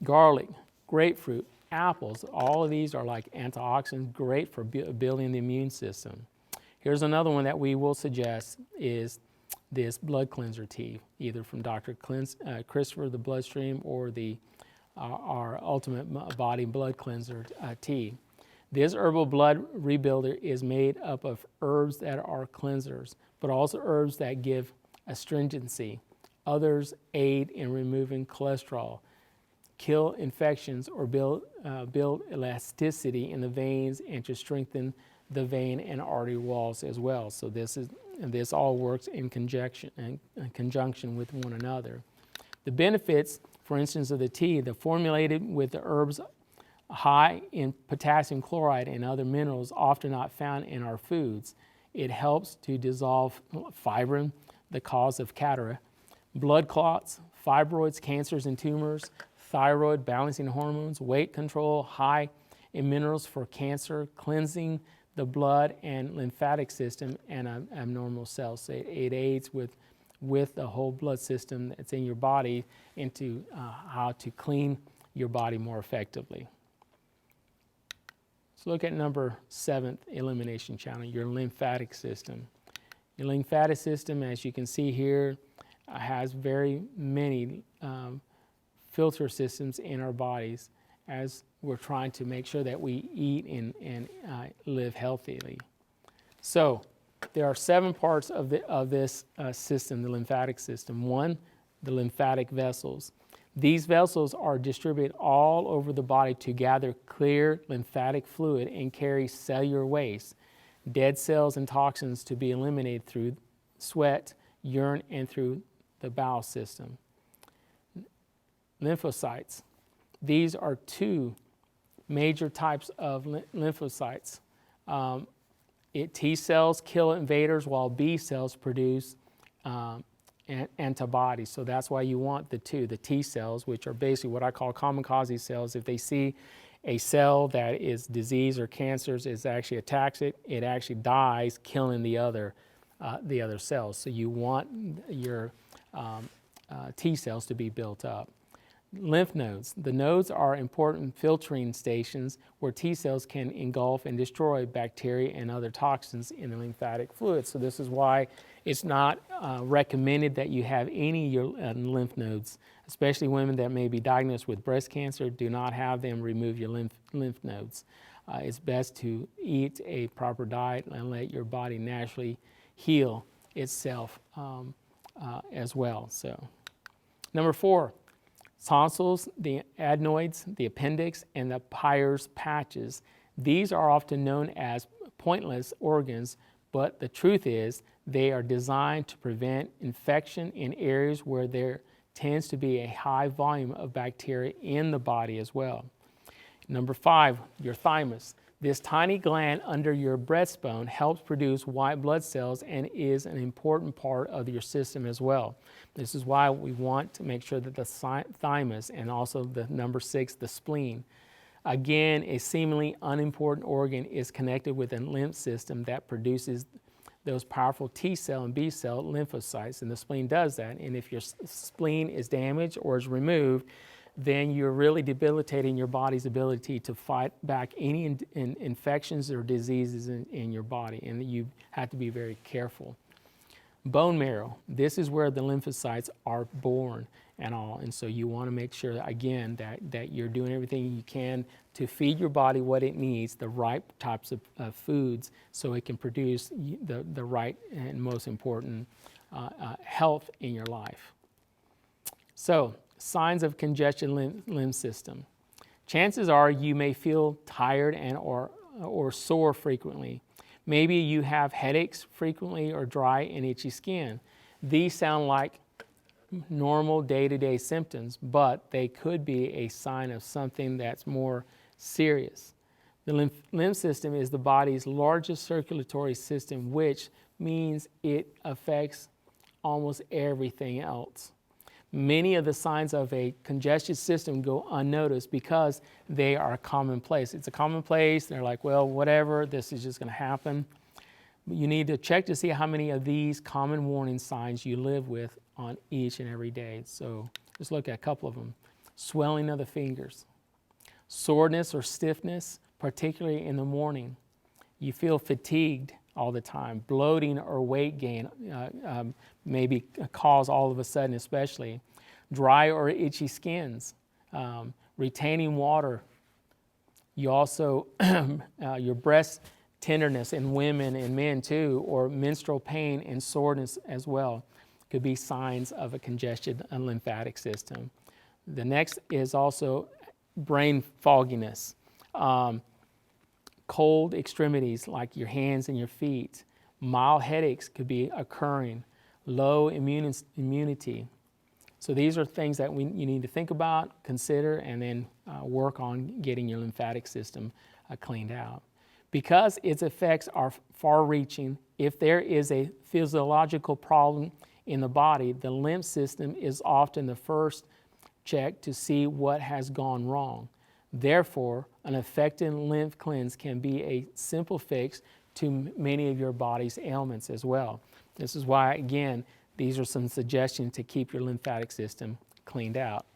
[SPEAKER 1] garlic, grapefruit, apples, all of these are like antioxidants, great for building the immune system. Here's another one that we will suggest is this blood cleanser tea, either from Dr. Christopher, the Bloodstream, or our Ultimate Body Blood Cleanser tea. This herbal blood rebuilder is made up of herbs that are cleansers, but also herbs that give astringency. Others aid in removing cholesterol, kill infections, or build elasticity in the veins and to strengthen the vein and artery walls as well. So this all works in conjunction with one another. The benefits, for instance, of the tea, the formulated with the herbs high in potassium chloride and other minerals often not found in our foods. It helps to dissolve fibrin, the cause of cataract, blood clots, fibroids, cancers and tumors, thyroid, balancing hormones, weight control, high in minerals for cancer, cleansing the blood and lymphatic system and abnormal cells. So it aids with the whole blood system that's in your body into how to clean your body more effectively. So look at number 7th elimination channel, your lymphatic system. Your lymphatic system, as you can see here, has very many filter systems in our bodies as we're trying to make sure that we eat and live healthily. So there are 7 parts of this system, the lymphatic system. 1, the lymphatic vessels. These vessels are distributed all over the body to gather clear lymphatic fluid and carry cellular waste, dead cells and toxins to be eliminated through sweat, urine, and through the bowel system. Lymphocytes. These are 2 major types of lymphocytes. T cells kill invaders while B cells produce antibodies. So that's why you want the T cells, which are basically what I call kamikaze cells. If they see a cell that is disease or cancers, it actually attacks it, it actually dies, killing the other cells. So you want your T cells to be built up. Lymph nodes. The nodes are important filtering stations where T cells can engulf and destroy bacteria and other toxins in the lymphatic fluid. So this is why it's not recommended that you have any of your lymph nodes, especially women that may be diagnosed with breast cancer. Do not have them remove your lymph nodes. It's best to eat a proper diet and let your body naturally heal itself as well. So, number 4. Tonsils, the adenoids, the appendix, and the Peyer's patches. These are often known as pointless organs, but the truth is they are designed to prevent infection in areas where there tends to be a high volume of bacteria in the body as well. Number 5, your thymus. This tiny gland under your breastbone helps produce white blood cells and is an important part of your system as well. This is why we want to make sure that the thymus and also the number 6, the spleen, again, a seemingly unimportant organ, is connected with a lymph system that produces those powerful T cell and B cell lymphocytes, and the spleen does that. And if your spleen is damaged or is removed, then you're really debilitating your body's ability to fight back any infections or diseases in your body, and you have to be very careful. Bone marrow, this is where the lymphocytes are born and all, and so you want to make sure, again, that you're doing everything you can to feed your body what it needs, the right types of foods, so it can produce the right and most important health in your life. So, signs of congested lymph system. Chances are you may feel tired and or sore frequently. Maybe you have headaches frequently or dry and itchy skin. These sound like normal day-to-day symptoms, but they could be a sign of something that's more serious. The lymph system is the body's largest circulatory system, which means it affects almost everything else. Many of the signs of a congested system go unnoticed because they are commonplace. It's a commonplace. They're like, well, whatever, this is just going to happen. You need to check to see how many of these common warning signs you live with on each and every day. So just look at a couple of them. Swelling of the fingers, soreness or stiffness, particularly in the morning. You feel fatigued all the time. Bloating or weight gain maybe cause all of a sudden, especially. Dry or itchy skins, retaining water. You also, your breast tenderness in women and men too, or menstrual pain and soreness as well, could be signs of a congested lymphatic system. The next is also brain fogginess. Cold extremities like your hands and your feet. Mild headaches could be occurring. Low immunity. So these are things that you need to think about, consider, and then work on getting your lymphatic system cleaned out. Because its effects are far-reaching, if there is a physiological problem in the body, the lymph system is often the first check to see what has gone wrong. Therefore, an effective lymph cleanse can be a simple fix to many of your body's ailments as well. This is why, again, these are some suggestions to keep your lymphatic system cleaned out.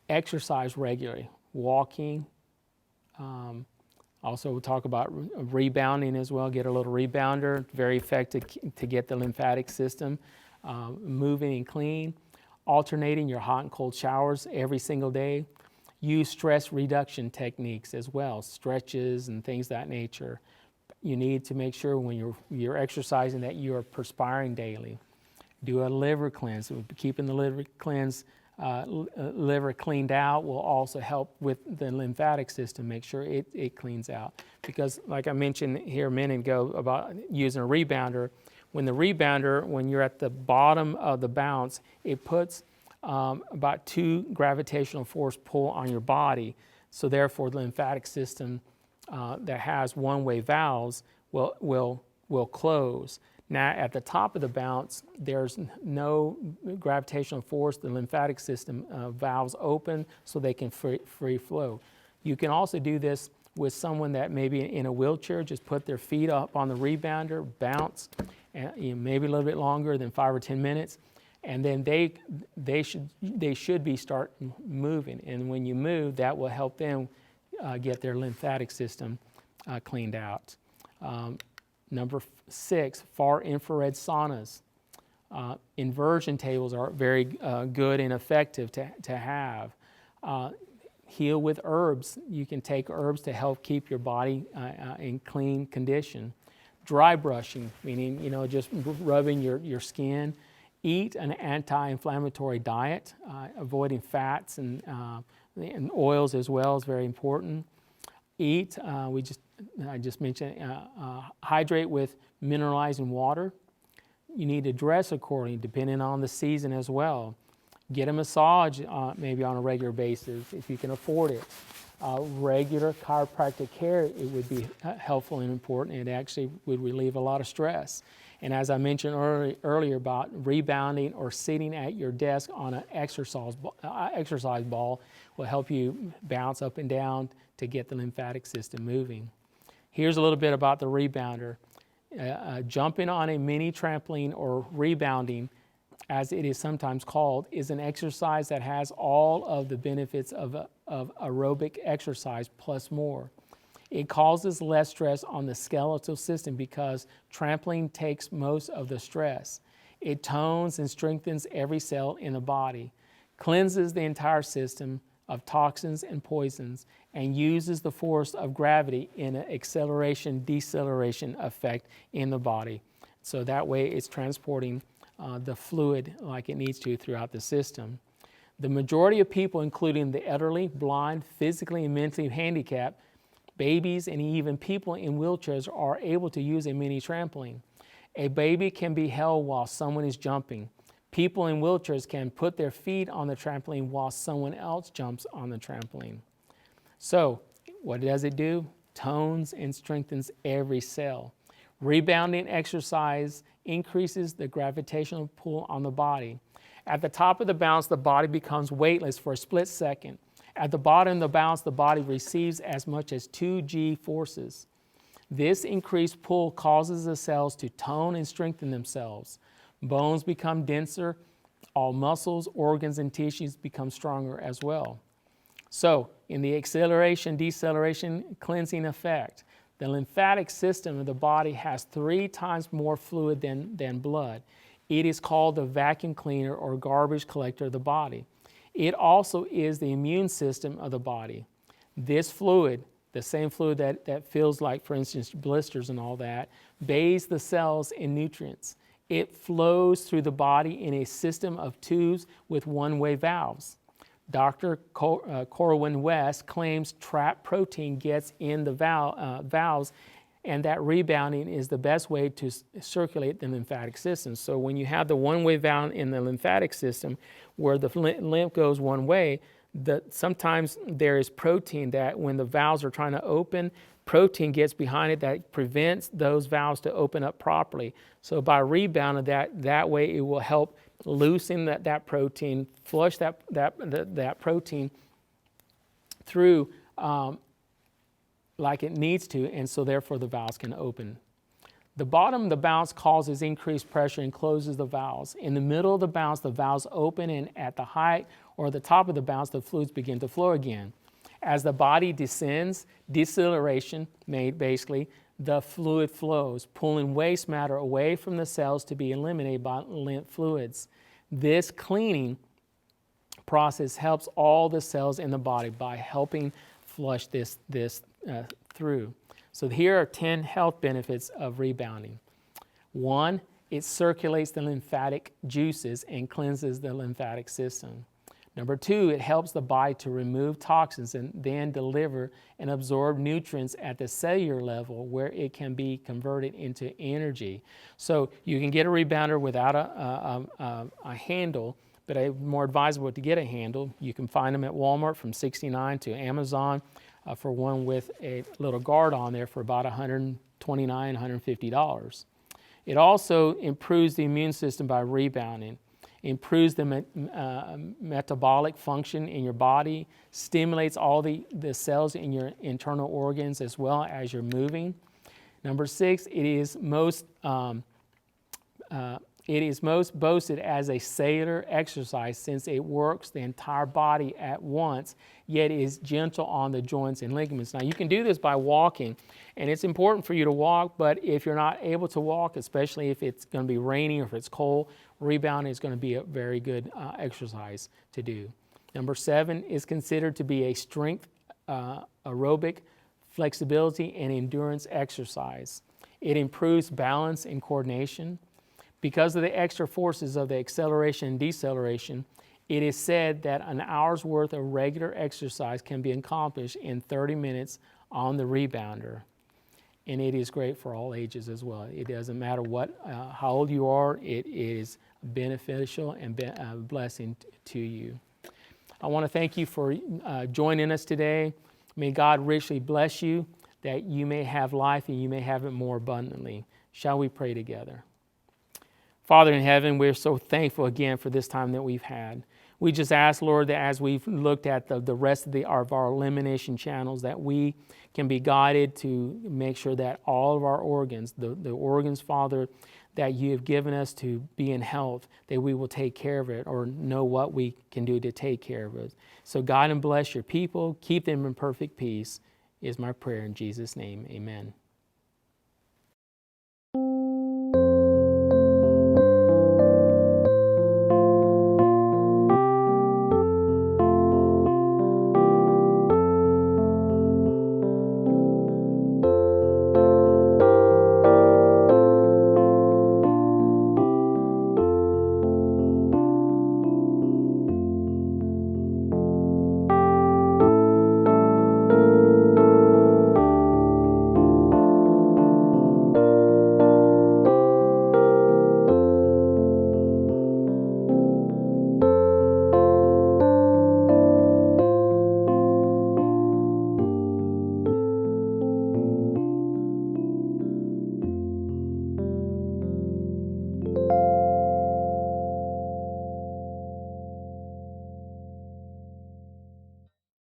[SPEAKER 1] Exercise regularly, walking. Also, we'll talk about rebounding as well. Get a little rebounder, very effective to get the lymphatic system moving and clean. Alternating your hot and cold showers every single day. Use stress reduction techniques as well, stretches and things of that nature. You need to make sure when you're exercising that you are perspiring daily. Do a liver cleanse. Keeping the liver cleaned out will also help with the lymphatic system. Make sure it cleans out. Because like I mentioned here a minute ago about using a rebounder, when you're at the bottom of the bounce, it puts about 2 gravitational force pull on your body. So therefore, the lymphatic system that has one-way valves will close. Now, at the top of the bounce, there's no gravitational force. The lymphatic system valves open so they can free flow. You can also do this with someone that maybe in a wheelchair, just put their feet up on the rebounder, bounce, and maybe a little bit longer than 5 or 10 minutes, and then they should be start moving. And when you move, that will help them get their lymphatic system cleaned out. Number 6, far infrared saunas. Inversion tables are very good and effective to have. Heal with herbs. You can take herbs to help keep your body in clean condition. Dry brushing, meaning just rubbing your skin. Eat an anti-inflammatory diet, avoiding fats and oils as well is very important. Eat, I just mentioned, hydrate with mineralizing water. You need to dress accordingly, depending on the season as well. Get a massage maybe on a regular basis if you can afford it. Regular chiropractic care, it would be helpful and important. It actually would relieve a lot of stress. And as I mentioned earlier about rebounding or sitting at your desk on an exercise ball will help you bounce up and down to get the lymphatic system moving. Here's a little bit about the rebounder. Jumping on a mini trampoline or rebounding, as it is sometimes called, is an exercise that has all of the benefits of aerobic exercise plus more. It causes less stress on the skeletal system because trampling takes most of the stress. It tones and strengthens every cell in the body, cleanses the entire system of toxins and poisons, and uses the force of gravity in an acceleration-deceleration effect in the body. So that way it's transporting the fluid like it needs to throughout the system. The majority of people, including the elderly, blind, physically and mentally handicapped, babies, and even people in wheelchairs are able to use a mini trampoline. A baby can be held while someone is jumping. People in wheelchairs can put their feet on the trampoline while someone else jumps on the trampoline. So, what does it do? Tones and strengthens every cell. Rebounding exercise increases the gravitational pull on the body. At the top of the bounce, the body becomes weightless for a split second. At the bottom of the bounce, the body receives as much as 2 G forces. This increased pull causes the cells to tone and strengthen themselves. Bones become denser. All muscles, organs, and tissues become stronger as well. So, in the acceleration-deceleration cleansing effect, the lymphatic system of the body has 3 times more fluid than blood. It is called the vacuum cleaner or garbage collector of the body. It also is the immune system of the body. This fluid, the same fluid that feels like, for instance, blisters and all that, bathes the cells in nutrients. It flows through the body in a system of tubes with one-way valves. Dr. Corwin West claims trapped protein gets in the valves And that rebounding is the best way to circulate the lymphatic system. So when you have the one-way valve in the lymphatic system where the lymph goes one way, sometimes there is protein that when the valves are trying to open, protein gets behind it that prevents those valves to open up properly. So by rebounding that way, it will help loosen that protein, flush that protein through like it needs to, and so therefore the valves can open. The bottom of the bounce causes increased pressure and closes the valves. In the middle of the bounce, the valves open, and at the height or the top of the bounce, the fluids begin to flow again. As the body descends, deceleration made basically, the fluid flows, pulling waste matter away from the cells to be eliminated by lymph fluids. This cleaning process helps all the cells in the body by helping flush this through. So here are 10 health benefits of rebounding. 1, it circulates the lymphatic juices and cleanses the lymphatic system. Number 2, it helps the body to remove toxins and then deliver and absorb nutrients at the cellular level where it can be converted into energy. So you can get a rebounder without a handle, but it's more advisable to get a handle. You can find them at Walmart from $69 to Amazon for one with a little guard on there for about $129, $150. It also improves the immune system by rebounding, improves the metabolic function in your body, stimulates all the cells in your internal organs as well as you're moving. Number 6, it is most boasted as a cellular exercise since it works the entire body at once, yet is gentle on the joints and ligaments. Now you can do this by walking, and it's important for you to walk, but if you're not able to walk, especially if it's going to be raining or if it's cold, rebounding is going to be a very good exercise to do. Number 7 is considered to be a strength, aerobic, flexibility, and endurance exercise. It improves balance and coordination. Because of the extra forces of the acceleration and deceleration, it is said that an hour's worth of regular exercise can be accomplished in 30 minutes on the rebounder. And it is great for all ages as well. It doesn't matter how old you are, it is beneficial and a blessing to you. I want to thank you for joining us today. May God richly bless you, that you may have life and you may have it more abundantly. Shall we pray together? Father in heaven, we're so thankful again for this time that we've had. We just ask, Lord, that as we've looked at the rest of our elimination channels, that we can be guided to make sure that all of our organs, the organs, Father, that you have given us to be in health, that we will take care of it or know what we can do to take care of it. So guide and bless your people. Keep them in perfect peace is my prayer in Jesus' name. Amen.